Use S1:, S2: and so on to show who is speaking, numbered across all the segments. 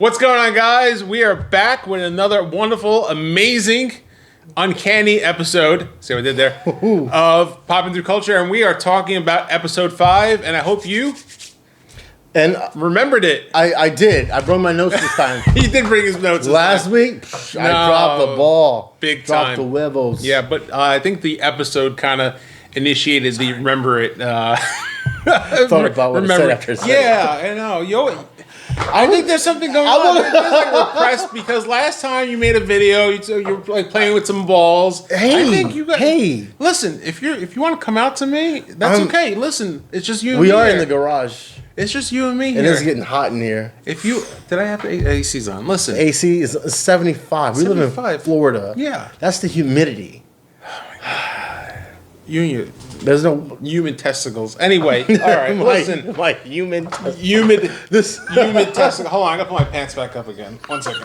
S1: What's going on, guys? We are back with another wonderful, amazing, uncanny episode. See what I did there? Of Popping Through Culture, and we are talking about episode 5. And I hope you remembered it.
S2: I did. I brought my notes this time.
S1: He did bring his notes.
S2: Last week, I dropped the ball.
S1: Big
S2: dropped
S1: time.
S2: the huevos.
S1: Yeah, but I think the episode kind of initiated the remember it.
S2: Thought about what I said after I said
S1: it. I know. I think there's something going on. There's like repressed because last time you made a video, you were like playing with some balls.
S2: Hey,
S1: I think you got.
S2: Hey,
S1: listen, if you want to come out to me, that's okay. Listen, it's just you. And
S2: we
S1: me
S2: are
S1: here.
S2: In the garage.
S1: It's just you and me here.
S2: It is getting hot in here.
S1: Did I have AC's on? Listen,
S2: AC is 75. We live in Florida.
S1: Yeah,
S2: that's the humidity. There's no
S1: human testicles. Anyway, all right. Listen,
S2: my humid
S1: testicle. Hold on, I gotta put my pants back up again. 1 second.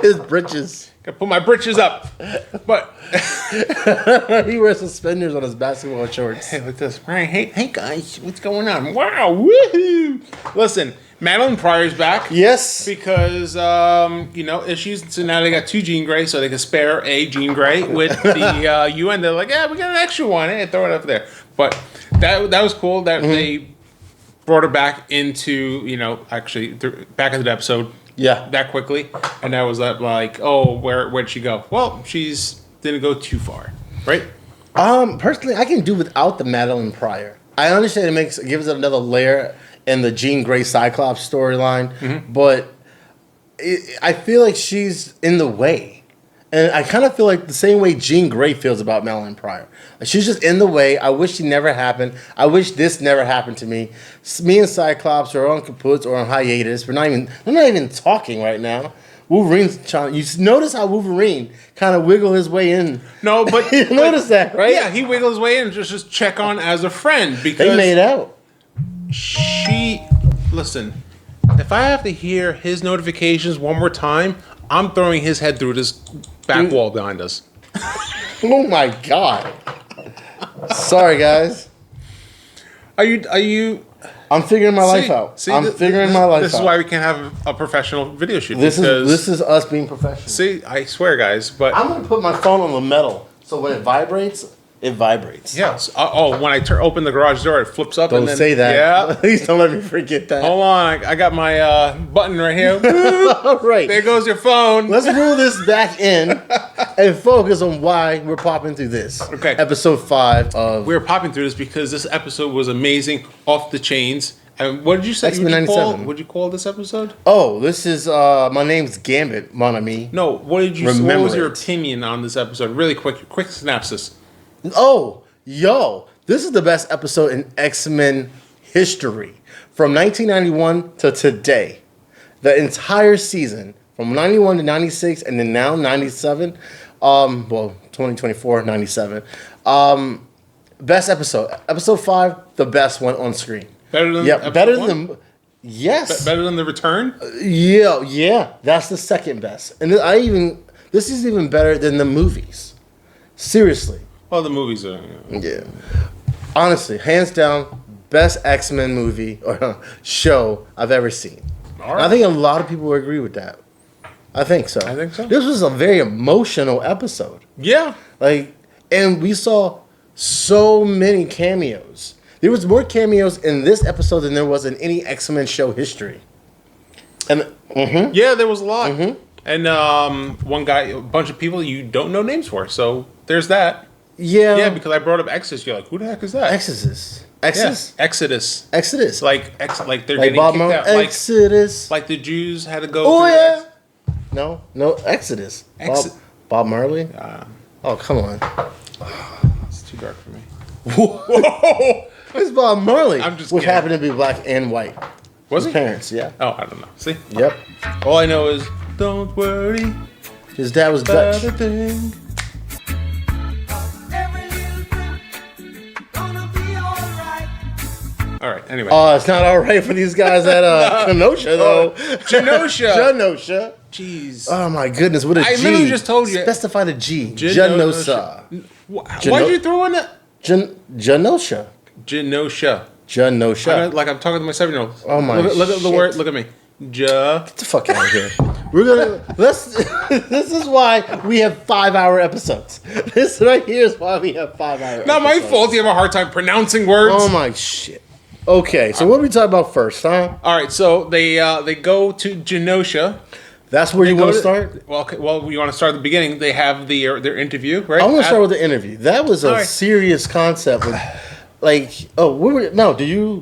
S2: His britches.
S1: Gotta put my britches up. But
S2: he wears suspenders on his basketball shorts.
S1: Hey, look this. Right, hey guys, what's going on? Wow, woohoo! Listen, Madeline Pryor's back.
S2: Yes,
S1: because issues. So now they got 2 Jean Grey, so they can spare a Jean Grey with the UN. They're like, yeah, we got an extra one. Hey, throw it up there. But that was cool that they brought her back into back into the episode.
S2: Yeah,
S1: that quickly, and I was like, oh, where'd she go? Well, she's didn't go too far, right?
S2: Personally, I can do without the Madeline Pryor. I understand it gives it another layer in the Jean Grey Cyclops storyline, but I feel like she's in the way. And I kind of feel like the same way Jean Grey feels about Madeline Pryor. She's just in the way. I wish she never happened. I wish this never happened to me. Me and Cyclops are on kaput or on hiatus. We're not even talking right now. Wolverine's trying. You notice how Wolverine kind of wiggled his way in.
S1: No, but
S2: you notice that, right?
S1: Yeah, he wiggled his way in just check on as a friend because
S2: they made out.
S1: Listen. If I have to hear his notifications one more time, I'm throwing his head through this back wall behind us.
S2: Oh my god! Sorry, guys.
S1: Are you?
S2: I'm figuring my life out. I'm figuring my life out.
S1: This is why we can't have a professional video shoot.
S2: This is us being professional.
S1: See, I swear, guys. But
S2: I'm gonna put my phone on the metal, so when it vibrates. It vibrates.
S1: Yes. When I open the garage door, it flips up.
S2: Don't say that.
S1: Yeah.
S2: Please don't let me forget that.
S1: Hold on. I got my button right here.
S2: All right.
S1: There goes your phone.
S2: Let's reel this back in and focus on why we're popping through this.
S1: Okay.
S2: Episode 5 of...
S1: We're popping through this because this episode was amazing, off the chains. And what did you say?
S2: X-Men'97.
S1: What'd you call this episode?
S2: Oh, this is... my name's Gambit, mon ami.
S1: No, what was your opinion on this episode? Really quick synopsis.
S2: Oh, yo, this is the best episode in X-Men history. From 1991 to today. The entire season, from 91 to 96, and then now 97. 2024, 97. Best episode. Episode 5, the best one on screen.
S1: Better than
S2: better than... Yes.
S1: Better than The Return?
S2: Yeah. That's the second best. And this is even better than the movies. Seriously.
S1: Oh, the movies are...
S2: Yeah. Honestly, hands down, best X-Men movie or show I've ever seen. All right. I think a lot of people would agree with that. I think so. This was a very emotional episode.
S1: Yeah.
S2: And we saw so many cameos. There was more cameos in this episode than there was in any X-Men show history. And
S1: yeah, there was a lot. And one guy, a bunch of people you don't know names for. So there's that. Yeah, because I brought up Exodus. You're like, who the heck is that?
S2: Exodus.
S1: Yeah. Exodus. Like they're getting
S2: Bob
S1: kicked out.
S2: Exodus.
S1: Like the Jews had to go.
S2: Oh yeah. No, Exodus. Bob Marley. Oh come on.
S1: It's too dark for me.
S2: Whoa! It's Bob Marley.
S1: I'm just.
S2: Which happened to be black and white.
S1: Was
S2: his
S1: he?
S2: Parents, yeah.
S1: Oh, I don't know. See.
S2: Yep.
S1: All I know is don't worry.
S2: His dad was Dutch.
S1: Thing. All right, anyway.
S2: It's not all right for these guys at Kenosha, though.
S1: Genosha. Jeez.
S2: Oh, my goodness. What a G.
S1: I literally just told you.
S2: Specify the G. Genosha.
S1: Why'd you throw in that?
S2: Genosha.
S1: Genosha.
S2: Genosha.
S1: Like I'm talking to my 7-year-old.
S2: Oh, my
S1: Look at the word. Look at me.
S2: Get the fuck out of here. We're gonna This is why we have 5-hour episodes. This right here is why we have 5-hour.
S1: Not my fault. You have a hard time pronouncing words.
S2: Oh my shit. Okay, so what are we talking about first, huh?
S1: All right, so they go to Genosha.
S2: That's where you want to start?
S1: Well, we want to start at the beginning. They have their interview, right?
S2: I want to start with the interview. That was a serious concept. Do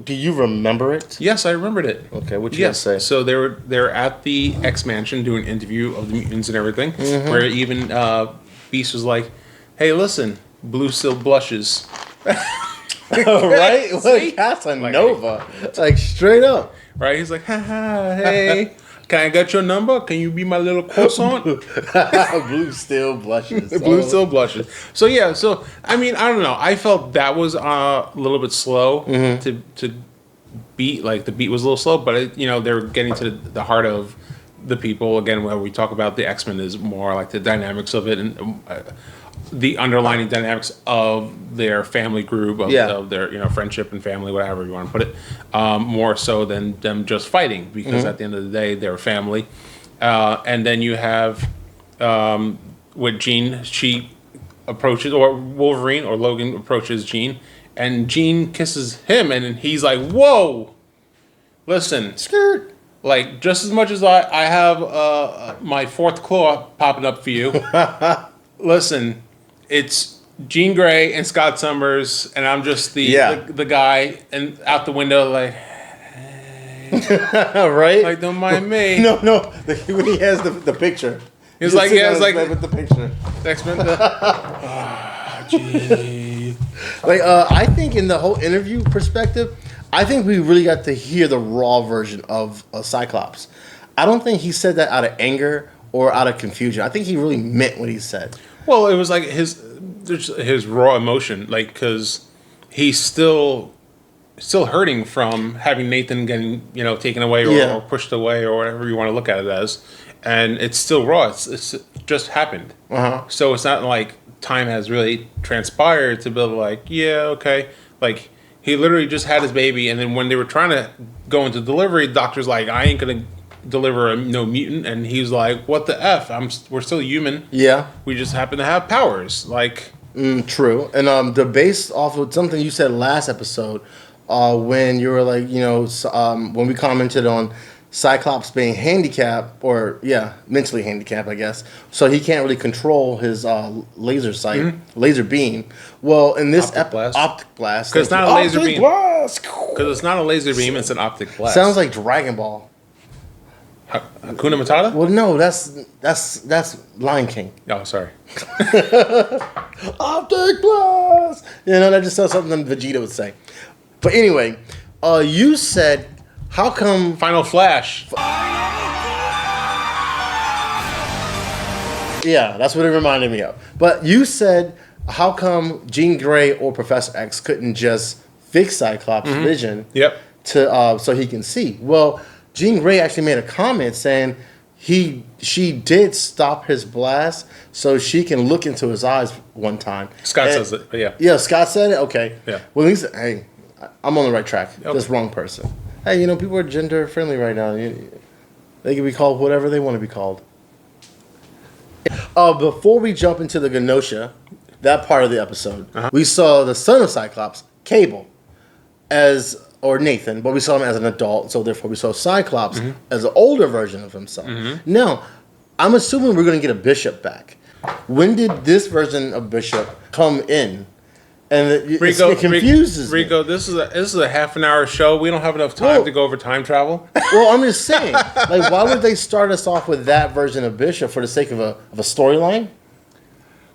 S2: you remember it?
S1: Yes, I remembered it.
S2: Okay, what you say?
S1: So they're at the X Mansion doing an interview of the mutants and everything, where even Beast was like, "Hey, listen, Blue still blushes."
S2: Right? Like Casanova. Like straight up.
S1: Right? He's like, haha, hey, can I get your number? Can you be my little croissant?
S2: Blue still blushes.
S1: Blue still blushes. So yeah, I mean, I don't know. I felt that was a little bit slow to beat. Like the beat was a little slow, but they're getting to the heart of the people again. When we talk about the X-Men, is more like the dynamics of it and the underlying dynamics of their family group, of their friendship and family, whatever you want to put it, more so than them just fighting, because at the end of the day they're family. And then you have with Jean, she approaches, or Wolverine or Logan approaches Jean, and Jean kisses him, and he's like, "Whoa, listen,
S2: skirt."
S1: Like, just as much as I have my fourth claw popping up for you, listen, it's Jean Grey and Scott Summers, and I'm just the guy, and out the window like, hey.
S2: Right?
S1: Like, don't mind me.
S2: No. When he has the picture,
S1: He's like,
S2: with the picture.
S1: X-Men. Gee.
S2: Like, I think in the whole interview perspective, I think we really got to hear the raw version of Cyclops. I don't think he said that out of anger or out of confusion. I think he really meant what he said.
S1: Well, it was like his raw emotion, like, because he's still hurting from having Nathan getting taken away or pushed away or whatever you want to look at it as, and it's still raw. It's just happened. So it's not like time has really transpired to be like, okay, like he literally just had his baby, and then when they were trying to go into delivery, the doctor's like, I ain't gonna deliver a mutant, and he's like, what the F? We're still human. Yeah. We just happen to have powers. Like,
S2: true. And the based off of something you said last episode, when you were like, when we commented on Cyclops being handicapped, or mentally handicapped, I guess, so he can't really control his laser sight, laser beam. Well, in this optic blast,
S1: because it's not a laser beam. Because it's not a laser beam; it's an optic blast.
S2: Sounds like Dragon Ball.
S1: Hakuna Matata?
S2: Well, no, that's Lion King.
S1: Oh, sorry.
S2: Optic blast. That just sounds something Vegeta would say. But anyway, you said, how come
S1: Final Flash?
S2: Yeah, that's what it reminded me of. But you said, how come Jean Grey or Professor X couldn't just fix Cyclops' vision?
S1: Yep.
S2: So he can see. Well, Jean Grey actually made a comment saying she did stop his blast so she can look into his eyes one time.
S1: Scott says it, but yeah.
S2: Yeah, Scott said it? Okay.
S1: Yeah.
S2: Well, at least, hey, I'm on the right track. Okay. Just wrong person. Hey, people are gender friendly right now. They can be called whatever they want to be called. Before we jump into the Genosha, that part of the episode, we saw the son of Cyclops, Cable, or Nathan, but we saw him as an adult, so therefore we saw Cyclops as an older version of himself. Now, I'm assuming we're going to get a Bishop back. When did this version of Bishop come in? And it confuses me.
S1: Rico, this is a half an hour show. We don't have enough time to go over time travel.
S2: Well, I'm just saying, like, why would they start us off with that version of Bishop for the sake of a storyline?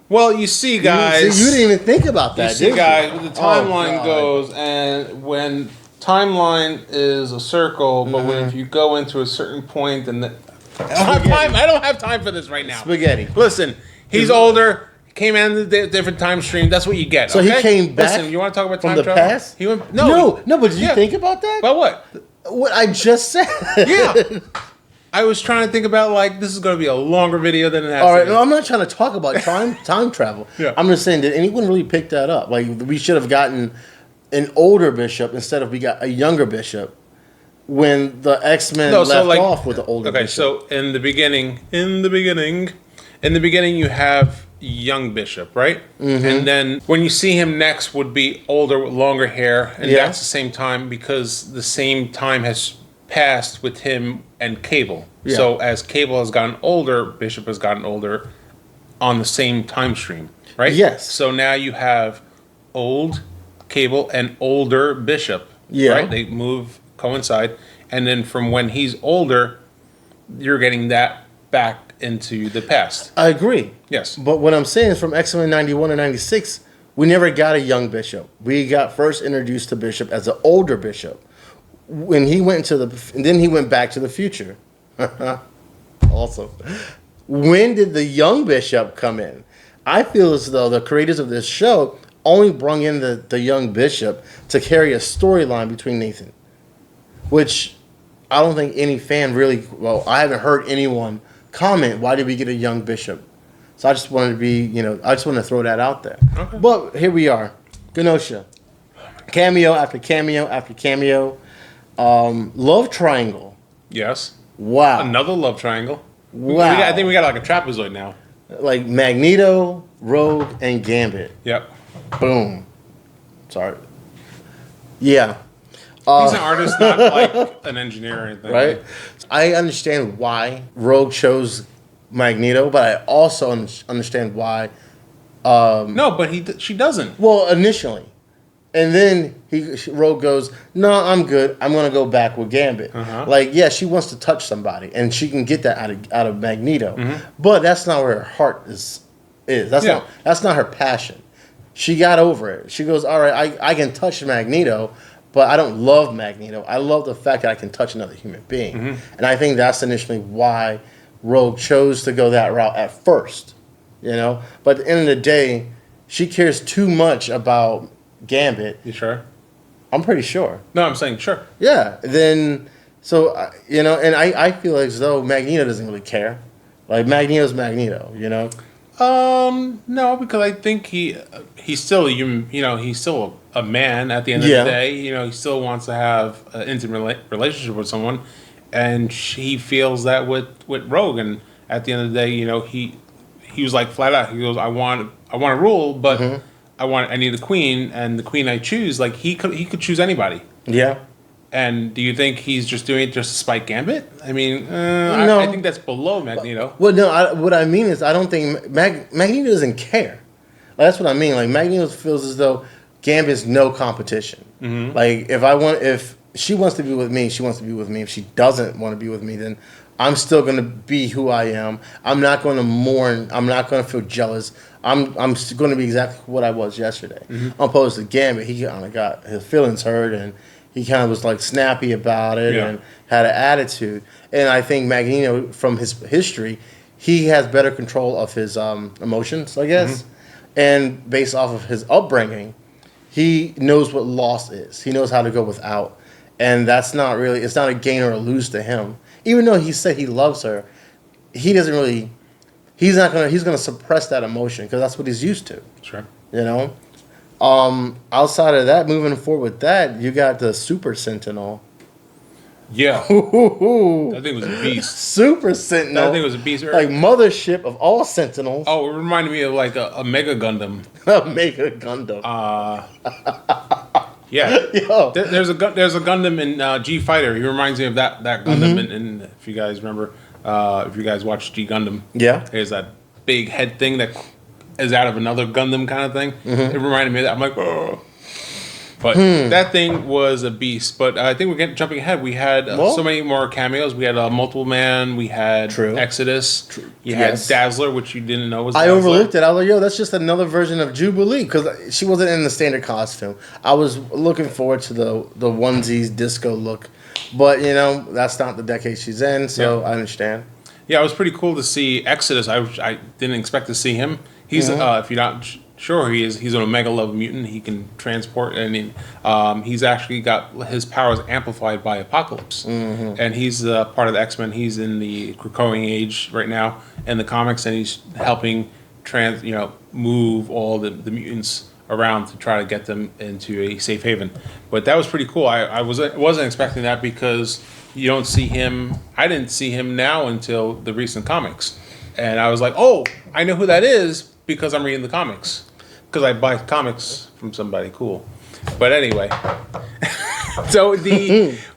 S1: Well, you see, guys,
S2: you didn't even think about that.
S1: You see, guys, when the timeline goes, and when timeline is a circle, but if you go into a certain point, and I don't have time for this right now.
S2: Spaghetti.
S1: Listen, he's older. Came in a different time stream. That's what you get.
S2: So he came back.
S1: Listen, you want to talk about time
S2: from the
S1: travel?
S2: Past?
S1: He went
S2: no. But did you think about that?
S1: About what?
S2: What I just said.
S1: Yeah. I was trying to think about, like, this is going to be a longer video than it has.
S2: All right, no, I'm not trying to talk about time travel.
S1: Yeah.
S2: I'm just saying, did anyone really pick that up? Like, we should have gotten an older Bishop instead of we got a younger Bishop. when the X-Men
S1: No, so,
S2: left
S1: like-
S2: off with the older
S1: Okay,
S2: Bishop.
S1: so in the beginning, you have young Bishop, right?
S2: Mm-hmm.
S1: And then when you see him next would be older with longer hair, and
S2: Yeah.
S1: that's the same time because the same time has passed with him and Cable.
S2: Yeah.
S1: So as Cable has gotten older, Bishop has gotten older on the same time stream, right?
S2: Yes.
S1: So now you have old Cable and older Bishop.
S2: Yeah.
S1: Right? They coincide, and then from when he's older, you're getting that back into the past.
S2: I agree.
S1: Yes.
S2: But what I'm saying is from X-Men 91 and 96, we never got a young Bishop. We got first introduced to Bishop as an older Bishop. When he went and then he went back to the future. Also, when did the young Bishop come in? I feel as though the creators of this show only brought in the young Bishop to carry a storyline between Nathan, which I don't think any fan really. Well, I haven't heard anyone comment. Why did we get a young Bishop? So I just wanted to be, I just want to throw that out there.
S1: Okay.
S2: But here we are, Genosha, cameo after cameo after cameo. Love triangle.
S1: Yes.
S2: Wow.
S1: Another love triangle.
S2: Wow.
S1: I think we got like a trapezoid now.
S2: Like Magneto, Rogue, and Gambit.
S1: Yep.
S2: Boom. Sorry. Yeah.
S1: He's an artist, not like an engineer or anything.
S2: Right? I understand why Rogue chose Magneto, but I also understand why.
S1: No, but she doesn't.
S2: Well, initially. And then Rogue goes, no, I'm good. I'm going to go back with Gambit.
S1: Uh-huh.
S2: Like, yeah, she wants to touch somebody, and she can get that out of Magneto.
S1: Mm-hmm.
S2: But that's not where her heart is. That's not her passion. She got over it. She goes, all right, I can touch Magneto, but I don't love Magneto. I love the fact that I can touch another human being.
S1: Mm-hmm.
S2: And I think that's initially why Rogue chose to go that route at first. But at the end of the day, she cares too much about Gambit.
S1: You sure?
S2: I'm pretty sure.
S1: No, I'm saying sure.
S2: Yeah. Then, so, and I feel as though Magneto doesn't really care. Like, Magneto's Magneto,
S1: No, because I think he's still a human. He's still a man at the end of the day. He still wants to have an intimate relationship with someone, and he feels that with Rogue. And at the end of the day, he was like flat out. He goes, I want to rule, but I need a queen, and the queen I choose. Like he could choose anybody.
S2: Yeah.
S1: And do you think he's just doing it just to spite Gambit? I mean,
S2: No.
S1: I think that's below Magneto.
S2: Well, no, what I mean is I don't think Magneto doesn't care. Like, that's what I mean. Like, Magneto feels as though Gambit's no competition.
S1: Mm-hmm.
S2: Like, if she wants to be with me, she wants to be with me. If she doesn't want to be with me, then I'm still going to be who I am. I'm not going to mourn. I'm not going to feel jealous. I'm going to be exactly what I was yesterday.
S1: Mm-hmm.
S2: Opposed to Gambit, he kind of got his feelings hurt, and he kind of was like snappy about it and had an attitude. And I think Magneto, from his history, he has better control of his emotions, I guess. Mm-hmm. And based off of his upbringing, he knows what loss is. He knows how to go without. And that's not really, it's not a gain or a lose to him. Even though he said he loves her, he doesn't really, he's going to suppress that emotion because that's what he's used to.
S1: Sure.
S2: Outside of that, moving forward with that, you got the Super Sentinel.
S1: Yeah. That thing was a beast.
S2: Super Sentinel.
S1: That thing was a beast.
S2: Like mothership of all Sentinels.
S1: Oh, it reminded me of like a Mega Gundam.
S2: Mega Gundam.
S1: Yeah.
S2: Yo.
S1: There's a Gundam in G Fighter. He reminds me of that Gundam. And if you guys remember, if you guys watch G Gundam, there's that big head thing that is out of another Gundam kind of thing. It reminded me of that. I'm like, oh. But that thing was a beast. But I think we're jumping ahead. We had so many more cameos. We had Multiple Man. We had Exodus. You had Dazzler, which you didn't know was Dazzler.
S2: I overlooked it. I was like, yo, that's just another version of Jubilee because she wasn't in the standard costume. I was looking forward to the onesies disco look. But, that's not the decade she's in, so I understand. Yeah,
S1: it was pretty cool to see Exodus. I didn't expect to see him. He's, if you're not sure, he's an Omega level mutant. He can transport, and he's actually got his powers amplified by Apocalypse. And he's part of the X-Men. He's in the Krakoan age right now in the comics, and he's helping move all the mutants around to try to get them into a safe haven. But that was pretty cool. I wasn't expecting that because you don't see him. I didn't see him now until the recent comics, and I was like, oh, I know who that is because I'm reading the comics because I buy comics from somebody cool. But anyway, so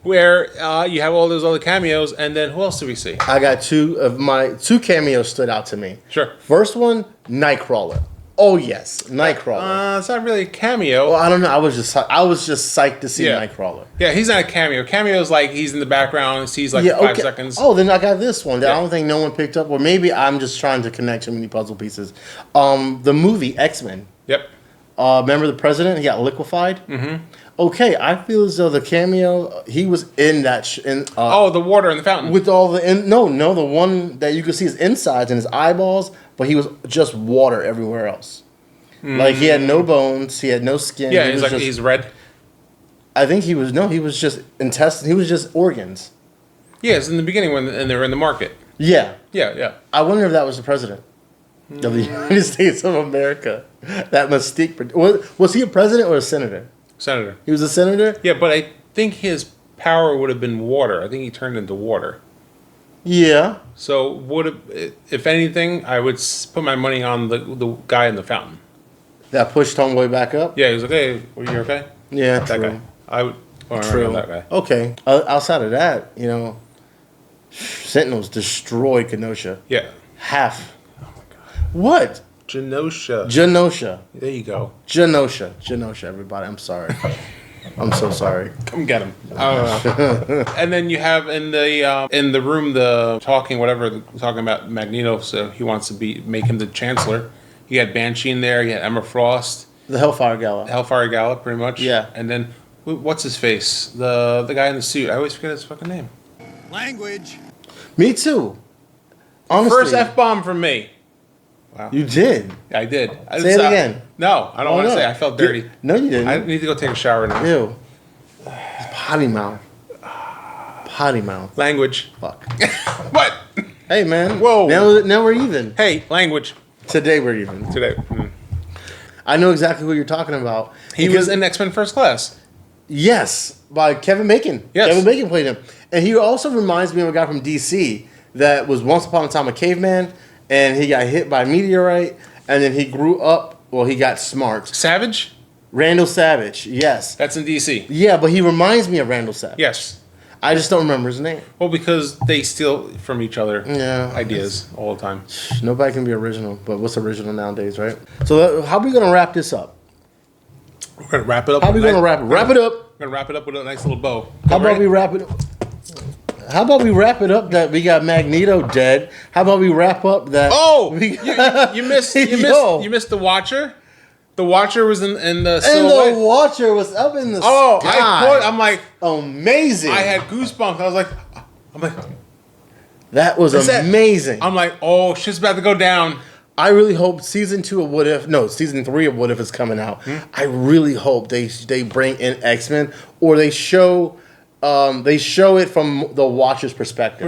S1: where you have all those other cameos, and then who else do we see?
S2: I got two cameos stood out to me.
S1: Sure.
S2: First one, Nightcrawler. Oh yes, Nightcrawler.
S1: It's not really a cameo.
S2: Well, I don't know. I was just psyched to see Nightcrawler.
S1: Yeah, he's not a cameo. Cameo is like he's in the background. Sees like 5 seconds.
S2: Oh, then I got this one that I don't think no one picked up, or maybe I'm just trying to connect too many puzzle pieces. The movie X-Men.
S1: Yep.
S2: Remember the president? He got liquefied. Mm-hmm. Okay, I feel as though the cameo he was in that.
S1: The water in the fountain
S2: with all the the one that you could see his insides and his eyeballs, but he was just water everywhere else. Like he had no bones, he had no skin.
S1: Yeah, he's red.
S2: I think he was just intestine. He was just organs.
S1: Yeah, it's in the beginning when they were in the market.
S2: Yeah.
S1: Yeah.
S2: I wonder if that was the president of the United States of America. That Mystique. Was he a president or a senator?
S1: Senator.
S2: He was a senator?
S1: Yeah, but I think his power would have been water. I think he turned into water.
S2: Yeah.
S1: So if anything, I would put my money on the guy in the fountain.
S2: That pushed Homeboy back up?
S1: Yeah, he was like, hey, are you okay?
S2: Yeah,
S1: that
S2: true.
S1: guy. I would
S2: true.
S1: That guy.
S2: Okay. Outside of that, Sentinels destroyed Kenosha.
S1: Yeah.
S2: Half.
S1: Oh my god.
S2: What?
S1: Genosha. There you go.
S2: Genosha, everybody. I'm sorry. I'm so sorry.
S1: Come get him. And then you have in the room talking about Magneto. So he wants to make him the Chancellor. You had Banshee in there. You had Emma Frost.
S2: The Hellfire Gala.
S1: Pretty much.
S2: Yeah.
S1: And then what's his face? The guy in the suit. I always forget his fucking name.
S3: Language.
S2: Me too. Honestly.
S1: First F-bomb from me. Wow.
S2: You did.
S1: I did.
S2: Say it again.
S1: No, I don't want to say. I felt dirty.
S2: No, you didn't.
S1: I need to go take a shower now.
S2: Ew. It's potty mouth. Potty mouth.
S1: Language.
S2: Fuck.
S1: What?
S2: Hey, man.
S1: Whoa.
S2: Now we're even.
S1: Hey, language.
S2: Today we're even.
S1: Today.
S2: I know exactly who you're talking about.
S1: He was in X-Men First Class.
S2: Yes, by Kevin Bacon.
S1: Yes.
S2: Kevin Bacon played him. And he also reminds me of a guy from DC that was once upon a time a caveman, and he got hit by a meteorite, and then he grew up. Well, he got smart.
S1: Savage?
S2: Randall Savage, yes.
S1: That's in DC.
S2: Yeah, but he reminds me of Randall Savage.
S1: Yes.
S2: I just don't remember his name.
S1: Well, because they steal from each other
S2: ideas
S1: all the time.
S2: Nobody can be original, but what's original nowadays, right? So how are we going to wrap this up?
S1: We're going to wrap it up.
S2: How are we going to wrap it? Wrap it up.
S1: We're going to wrap it up with a nice little bow.
S2: How about we wrap it up? How about we wrap it up that we got Magneto dead? How about we wrap up that?
S1: Oh, you missed the Watcher. The Watcher was in the silhouette.
S2: And the Watcher was up in the sky.
S1: I'm like,
S2: amazing.
S1: I had goosebumps. I was like,
S2: that was amazing.
S1: I'm like, oh, shit's about to go down.
S2: I really hope season 3 of What If is coming out. I really hope they bring in X-Men, or they show it from the Watcher's perspective.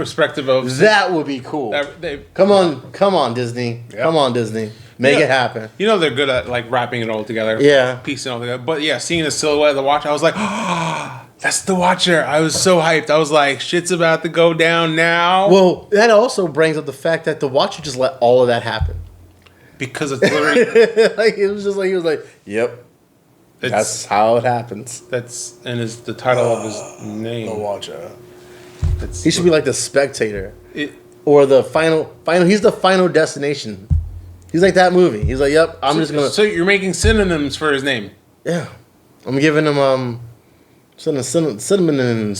S2: That would be cool. Come on, Disney. Yep. Come on, Disney. Make it happen.
S1: You know they're good at like wrapping it all together.
S2: Yeah.
S1: Piecing it all together. But yeah, seeing the silhouette of the Watcher, I was like, oh, that's the Watcher. I was so hyped. I was like, shit's about to go down now.
S2: Well, that also brings up the fact that the Watcher just let all of that happen.
S1: Because it's literally...
S2: like, it was just like, he was like, yep. That's how it happens.
S1: That's the title of his name.
S2: The Watcher. He should be like the Spectator. Or the final. He's the final destination. He's like that movie. He's like, yep, I'm just going to...
S1: So you're making synonyms for his name?
S2: Yeah. I'm giving him cinnamon and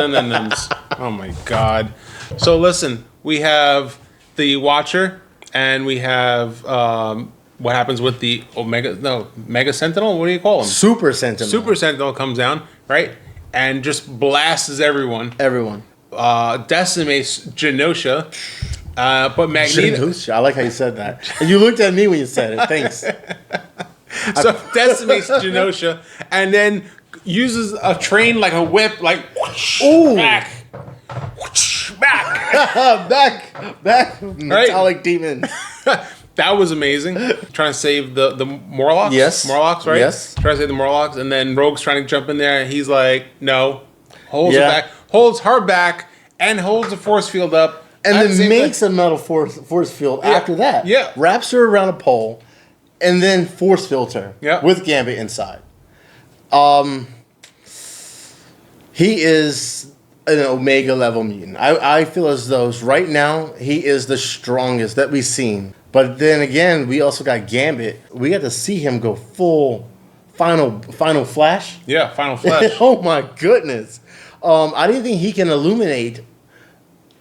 S1: anemones. Oh my god. So listen, we have the Watcher, and we have what happens with the Mega Sentinel? What do you call him?
S2: Super Sentinel.
S1: Super Sentinel comes down, right? And just blasts everyone. Decimates Genosha. But Magneto...
S2: Genosha. I like how you said that. And you looked at me when you said it. Thanks.
S1: So decimates Genosha, and then uses a train like a whip, like whoosh, back, whoosh, back,
S2: back, metallic demon.
S1: That was amazing. Trying to save the Morlocks.
S2: Yes.
S1: Morlocks, right?
S2: Yes.
S1: Trying to save the Morlocks, and then Rogue's trying to jump in there, and he's like, no. Holds her back. Holds her back, and holds the force field up.
S2: And then makes a metal force field after that.
S1: Yeah.
S2: Wraps her around a pole, and then force fields her.
S1: Yeah.
S2: With Gambit inside. He is an Omega level mutant. I feel as though right now he is the strongest that we've seen. But then again, we also got Gambit. We got to see him go full final flash.
S1: Yeah, final flash.
S2: Oh my goodness. I didn't think he can illuminate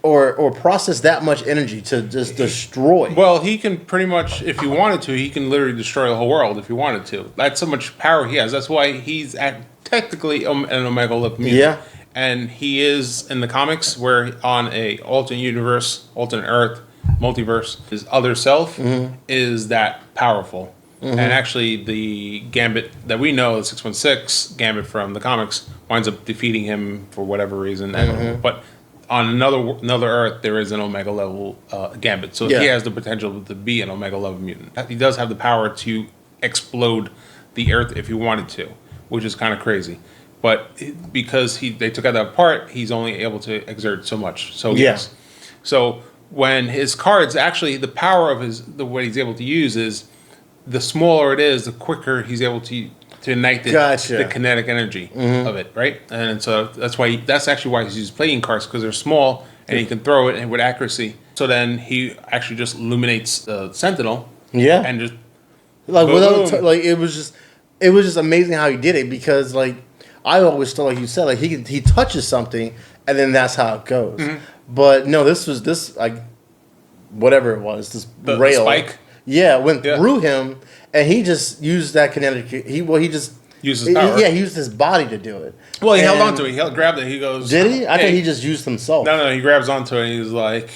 S2: or process that much energy to just destroy.
S1: Well, he can pretty much, if he wanted to, he can literally destroy the whole world if he wanted to. That's how much power he has. That's why he's technically an Omega level mutant.
S2: Yeah. And
S1: he is in the comics where on a alternate universe, alternate Earth, multiverse, his other self is that powerful. And actually, the Gambit that we know, the 616 Gambit from the comics, winds up defeating him for whatever reason. But on another Earth, there is an Omega level Gambit, so he has the potential to be an Omega level mutant. He does have the power to explode the Earth if he wanted to, which is kind of crazy. But because they took out that part, he's only able to exert so much. So yes. So when his cards, actually, the power of what he's able to use is, the smaller it is, the quicker he's able to ignite the kinetic energy of it, right? And so that's actually why he's used playing cards, because they're small and he can throw it with accuracy. So then he actually just illuminates the Sentinel.
S2: Yeah.
S1: And just
S2: like it was just amazing how he did it, because like I always thought, like you said, like he touches something and then that's how it goes. But no, this whatever it was, this rail.
S1: The spike.
S2: Yeah, went through him, and he just used that kinetic. He just
S1: used his power.
S2: Yeah, he used his body to do it.
S1: Well, he held onto it. He grabbed it. He goes.
S2: Did he? I think he just used himself.
S1: No. He grabs onto it. And he's like,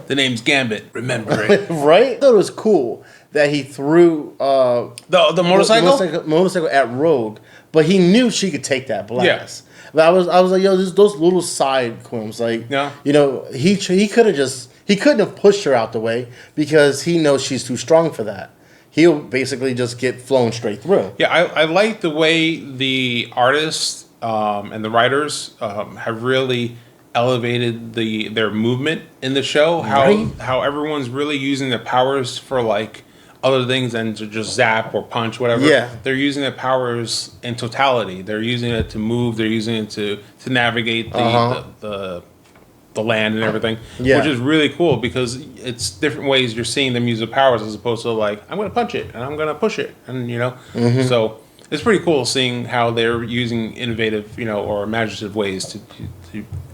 S1: "The name's Gambit. Remember it."
S2: Right? I thought it was cool that he threw
S1: the
S2: motorcycle at Rogue, but he knew she could take that blast. Yeah. But I was like, yo, those little side quims, like, you know, he could have just. He couldn't have pushed her out the way because he knows she's too strong for that. He'll basically just get flown straight through.
S1: Yeah, I like the way the artists and the writers have really elevated their movement in the show. How everyone's really using their powers for like other things than to just zap or punch, whatever.
S2: Yeah.
S1: They're using their powers in totality. They're using it to move. They're using it to navigate the land and everything, which is really cool because it's different ways you're seeing them use their powers as opposed to like, I'm going to punch it and I'm going to push it. And, you know, so it's pretty cool seeing how they're using innovative, you know, or imaginative ways to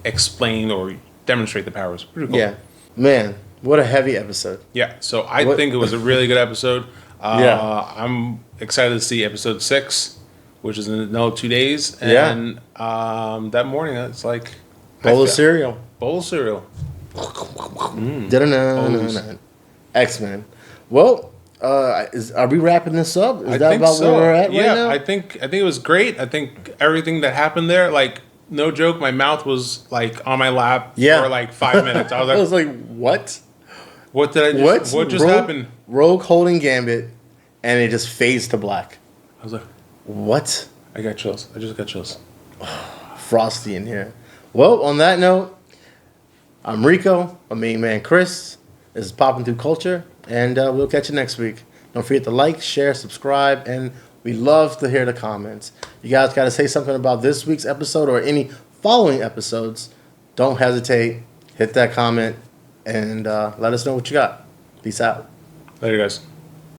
S1: explain or demonstrate the powers. Pretty cool.
S2: Yeah. Man, what a heavy episode.
S1: Yeah. So I think it was a really good episode. I'm excited to see episode 6, which is in another 2 days. And that morning, it's like...
S2: Bowl of cereal. X-Men. Well, are we wrapping this up? Is that about where we're at right now?
S1: I think it was great. I think everything that happened there, like, no joke, my mouth was like on my lap for like 5 minutes. I was like,
S2: what?
S1: What did I just what just happened?
S2: Rogue holding Gambit, and it just fades to black.
S1: I was like,
S2: what?
S1: I got chills. I just got chills.
S2: Frosty in here. Well, on that note, I'm Rico, my main man Chris. This is Popping Through Culture, and we'll catch you next week. Don't forget to like, share, subscribe, and we love to hear the comments. You guys got to say something about this week's episode or any following episodes. Don't hesitate. Hit that comment and let us know what you got. Peace out.
S1: Later, guys.